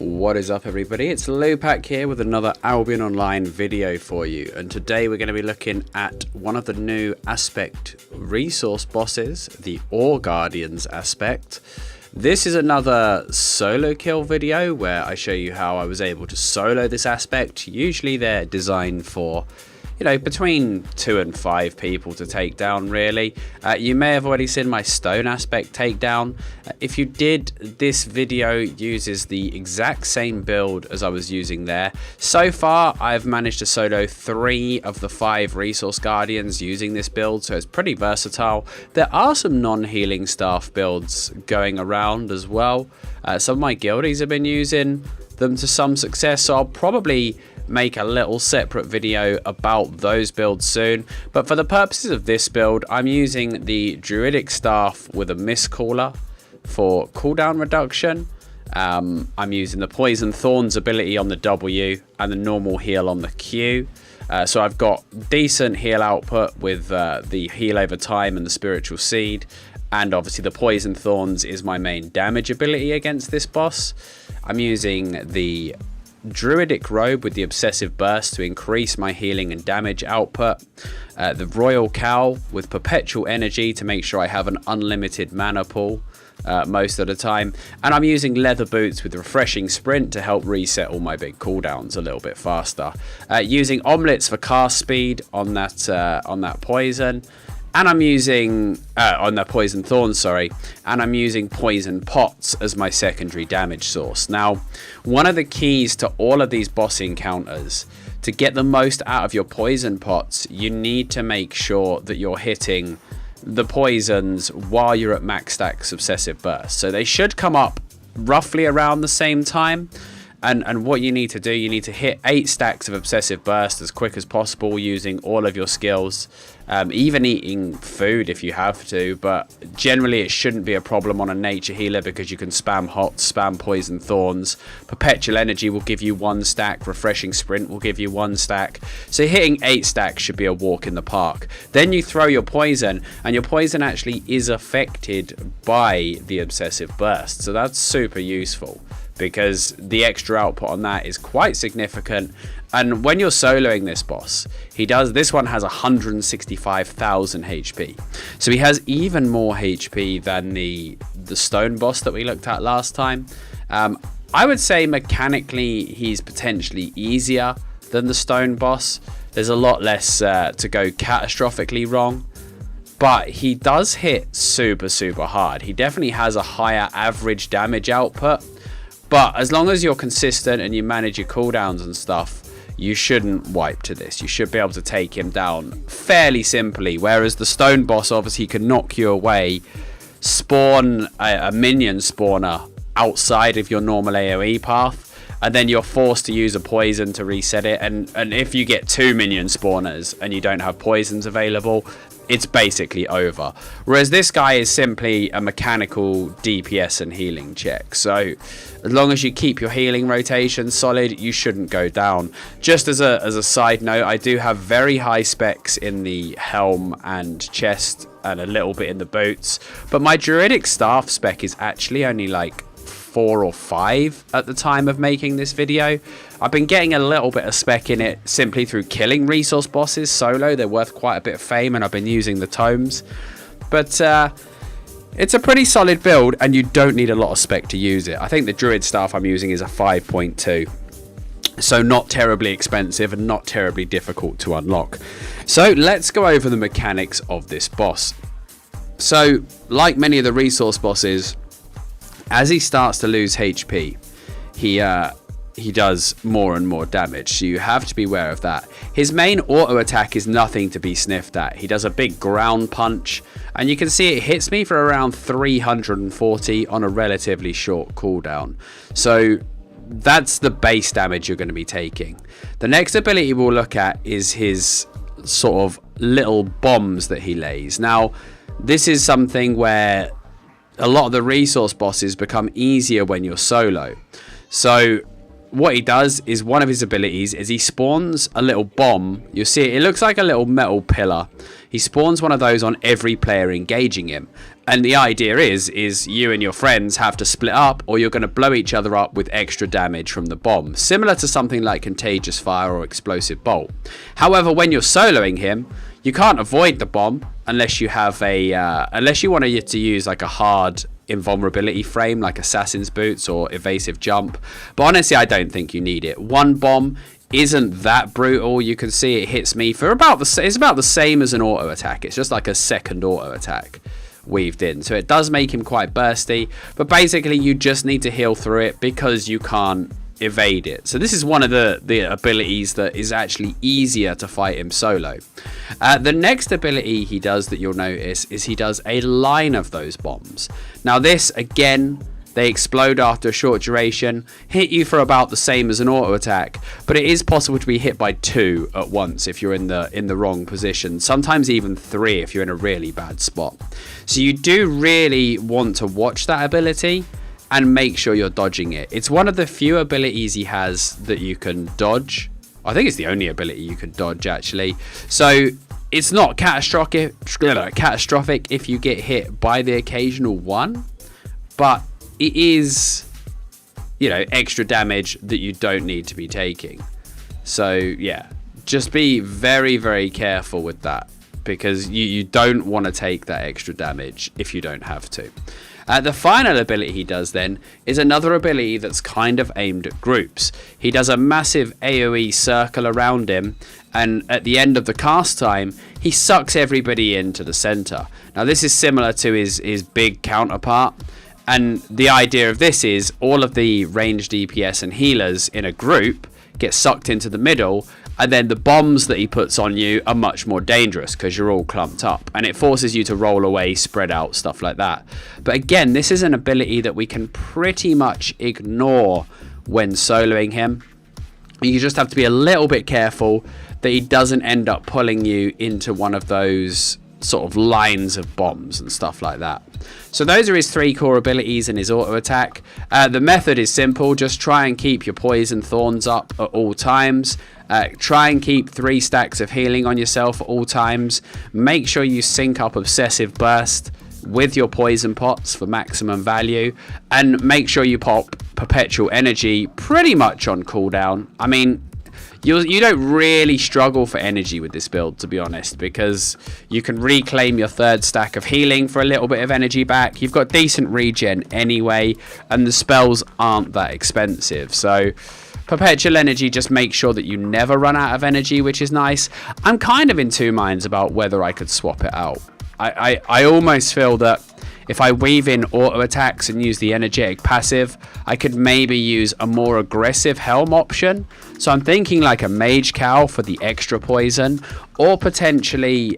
What is up, everybody? It's Lewpac here with another Albion Online video for you, and today we're going to be looking at one of the new aspect resource bosses, the Ore Guardians aspect. This is another solo kill video where I show you how I was able to solo this aspect. Usually they're designed for, you know, between 2 and 5 people to take down, really. You may have already seen my stone aspect takedown. If you did, this video uses the exact same build as I was using there. So far, I've managed to solo 3 of the 5 resource guardians using this build, so it's pretty versatile. There are some non-healing staff builds going around as well. Some of my guildies have been using them to some success, so I'll probably make a little separate video about those builds soon. But for the purposes of this build, I'm using the Druidic staff with a Mistcaller for cooldown reduction. I'm using the Poison Thorns ability on the W and the normal heal on the Q. So I've got decent heal output with the heal over time and the spiritual seed. And obviously the Poison Thorns is my main damage ability against this boss. I'm using the Druidic robe with the obsessive burst to increase my healing and damage output, the royal cowl with perpetual energy to make sure I have an unlimited mana pool most of the time, and I'm using leather boots with refreshing sprint to help reset all my big cooldowns a little bit faster, using omelets for cast speed on that poison. And I'm using, on the Poison Thorns, sorry, and I'm using Poison Pots as my secondary damage source. Now, one of the keys to all of these boss encounters, to get the most out of your Poison Pots, you need to make sure that you're hitting the poisons while you're at max stacks Obsessive Burst. So they should come up roughly around the same time. And what you need to do, you need to hit 8 stacks of Obsessive Burst as quick as possible using all of your skills, even eating food if you have to, but generally it shouldn't be a problem on a nature healer because you can spam hot, spam Poison Thorns, Perpetual Energy will give you 1 stack, Refreshing Sprint will give you 1 stack, so hitting 8 stacks should be a walk in the park. Then you throw your poison, and your poison actually is affected by the Obsessive Burst, so that's super useful, because the extra output on that is quite significant. And when you're soloing this boss, this one has 165,000 HP, so he has even more HP than the stone boss that we looked at last time. I would say mechanically he's potentially easier than the stone boss. There's a lot less to go catastrophically wrong, but he does hit super hard. He definitely has a higher average damage output. But as long as you're consistent and you manage your cooldowns and stuff, you shouldn't wipe to this. You should be able to take him down fairly simply. Whereas the stone boss obviously can knock you away, spawn a minion spawner outside of your normal AoE path, and then you're forced to use a poison to reset it. And if you get 2 minion spawners and you don't have poisons available, it's basically over. Whereas this guy is simply a mechanical DPS and healing check. So as long as you keep your healing rotation solid, you shouldn't go down. Just as a side note, I do have very high specs in the helm and chest and a little bit in the boots. But my Druidic staff spec is actually only like 4 or 5 at the time of making this video. I've been getting a little bit of spec in it simply through killing resource bosses solo. They're worth quite a bit of fame, and I've been using the tomes. But it's a pretty solid build, and you don't need a lot of spec to use it. I think the Druid staff I'm using is a 5.2. So not terribly expensive and not terribly difficult to unlock. So let's go over the mechanics of this boss. So like many of the resource bosses, as he starts to lose HP, he does more and more damage, so you have to be aware of that. His main auto attack is nothing to be sniffed at. He does a big ground punch, and you can see it hits me for around 340 on a relatively short cooldown. So that's the base damage you're going to be taking. The next ability we'll look at is his sort of little bombs that he lays. Now, this is something where a lot of the resource bosses become easier when you're solo. So what he does is, one of his abilities is he spawns a little bomb. You'll see it looks like a little metal pillar. He spawns one of those on every player engaging him. And the idea is you and your friends have to split up, or you're going to blow each other up with extra damage from the bomb, similar to something like Contagious Fire or Explosive Bolt. However, when you're soloing him, you can't avoid the bomb unless you have unless you want to use like a hard invulnerability frame like Assassin's Boots or Evasive Jump. But honestly, I don't think you need it. One bomb isn't that brutal. You can see it hits me for it's about the same as an auto attack. It's just like a second auto attack weaved in, so it does make him quite bursty, but basically you just need to heal through it because you can't evade it. So this is one of the abilities that is actually easier to fight him solo. The next ability he does that you'll notice is he does a line of those bombs. Now this, again, they explode after a short duration, hit you for about the same as an auto attack, but it is possible to be hit by 2 at once if you're in the wrong position, sometimes even 3 if you're in a really bad spot. So you do really want to watch that ability and make sure you're dodging it. It's one of the few abilities he has that you can dodge. I think it's the only ability you can dodge, actually. So it's not catastrophic if you get hit by the occasional one, but it is, extra damage that you don't need to be taking. So yeah, just be very, very careful with that, because you don't want to take that extra damage if you don't have to. The final ability he does then is another ability that's kind of aimed at groups. He does a massive AoE circle around him, and at the end of the cast time, he sucks everybody into the center. Now this is similar to his big counterpart. And the idea of this is all of the ranged DPS and healers in a group get sucked into the middle, and then the bombs that he puts on you are much more dangerous because you're all clumped up, and it forces you to roll away, spread out, stuff like that. But again, this is an ability that we can pretty much ignore when soloing him. You just have to be a little bit careful that he doesn't end up pulling you into one of those sort of lines of bombs and stuff like that. So those are his 3 core abilities and his auto attack. The method is simple. Just try and keep your poison thorns up at all times. Try and keep 3 stacks of healing on yourself at all times. Make sure you sync up Obsessive Burst with your poison pots for maximum value, and make sure you pop Perpetual Energy pretty much on cooldown. I mean, you don't really struggle for energy with this build, to be honest, because you can reclaim your 3rd stack of healing for a little bit of energy back. You've got decent regen anyway, and the spells aren't that expensive. So Perpetual Energy just makes sure that you never run out of energy, which is nice. I'm kind of in 2 minds about whether I could swap it out. I almost feel that if I weave in auto attacks and use the energetic passive, I could maybe use a more aggressive helm option. So I'm thinking like a Mage Cowl for the extra poison, or potentially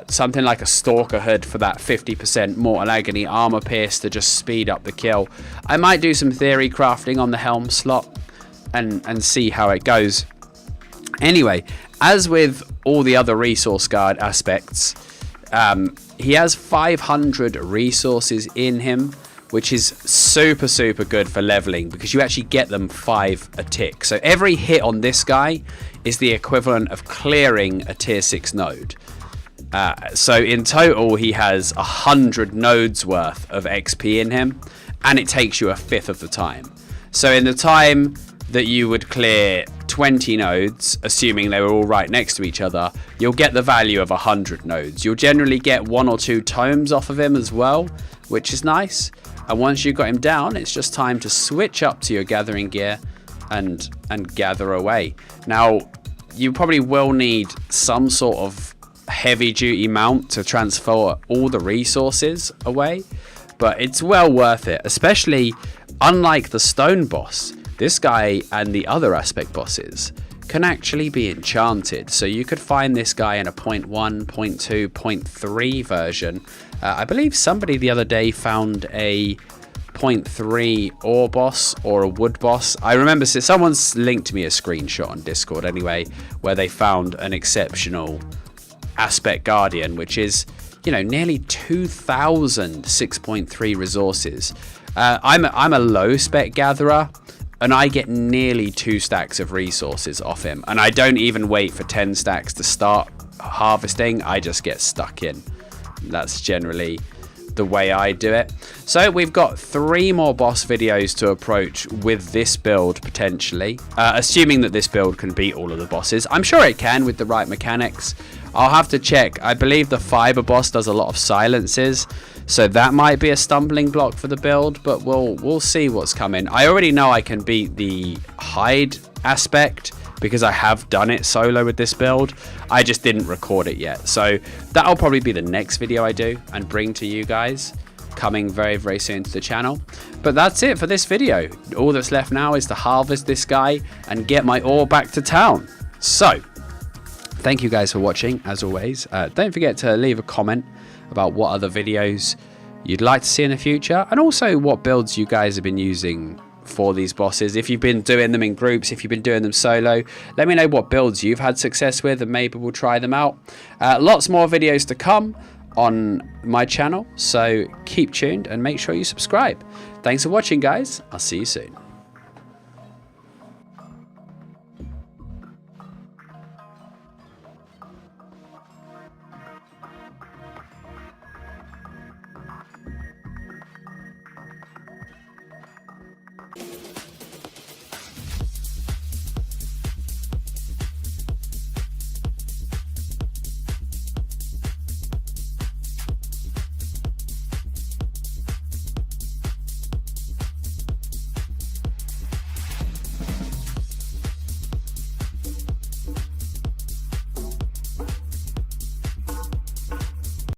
something like a Stalker Hood for that 50% Mortal Agony Armor Pierce to just speed up the kill. I might do some theory crafting on the helm slot and see how it goes. Anyway, as with all the other resource guard aspects, he has 500 resources in him, which is super good for leveling, because you actually get them 5 a tick. So every hit on this guy is the equivalent of clearing a tier 6 node. So in total, he has 100 nodes worth of XP in him, and it takes you 1/5 of the time. So in the time that you would clear 20 nodes, assuming they were all right next to each other, you'll get the value of 100 nodes. You'll generally get 1 or 2 tomes off of him as well, which is nice. And once you've got him down, it's just time to switch up to your gathering gear and gather away. Now, you probably will need some sort of heavy duty mount to transfer all the resources away, but it's well worth it, especially unlike the stone boss. This guy and the other aspect bosses can actually be enchanted. So you could find this guy in a 0.1, 0.2, 0.3 version. I believe somebody the other day found a 0.3 ore boss or a wood boss. I remember someone's linked me a screenshot on Discord anyway, where they found an exceptional aspect guardian, which is, nearly 2,000 6.3 resources. I'm a low spec gatherer, and I get nearly 2 stacks of resources off him, and I don't even wait for 10 stacks to start harvesting. I just get stuck in. That's generally the way I do it. So we've got 3 more boss videos to approach with this build potentially, assuming that this build can beat all of the bosses. I'm sure it can with the right mechanics. I'll have to check. I believe the fiber boss does a lot of silences, so that might be a stumbling block for the build, but we'll see what's coming. I already know I can beat the hide aspect because I have done it solo with this build. I just didn't record it yet, so that'll probably be the next video I do and bring to you guys, coming very, very soon to the channel. But that's it for this video. All that's left now is to harvest this guy and get my ore back to town. So thank you guys for watching, as always. Don't forget to leave a comment about what other videos you'd like to see in the future, and also what builds you guys have been using for these bosses. If you've been doing them in groups, if you've been doing them solo, let me know what builds you've had success with, and maybe we'll try them out. Lots more videos to come on my channel, so keep tuned and make sure you subscribe. Thanks for watching, guys. I'll see you soon.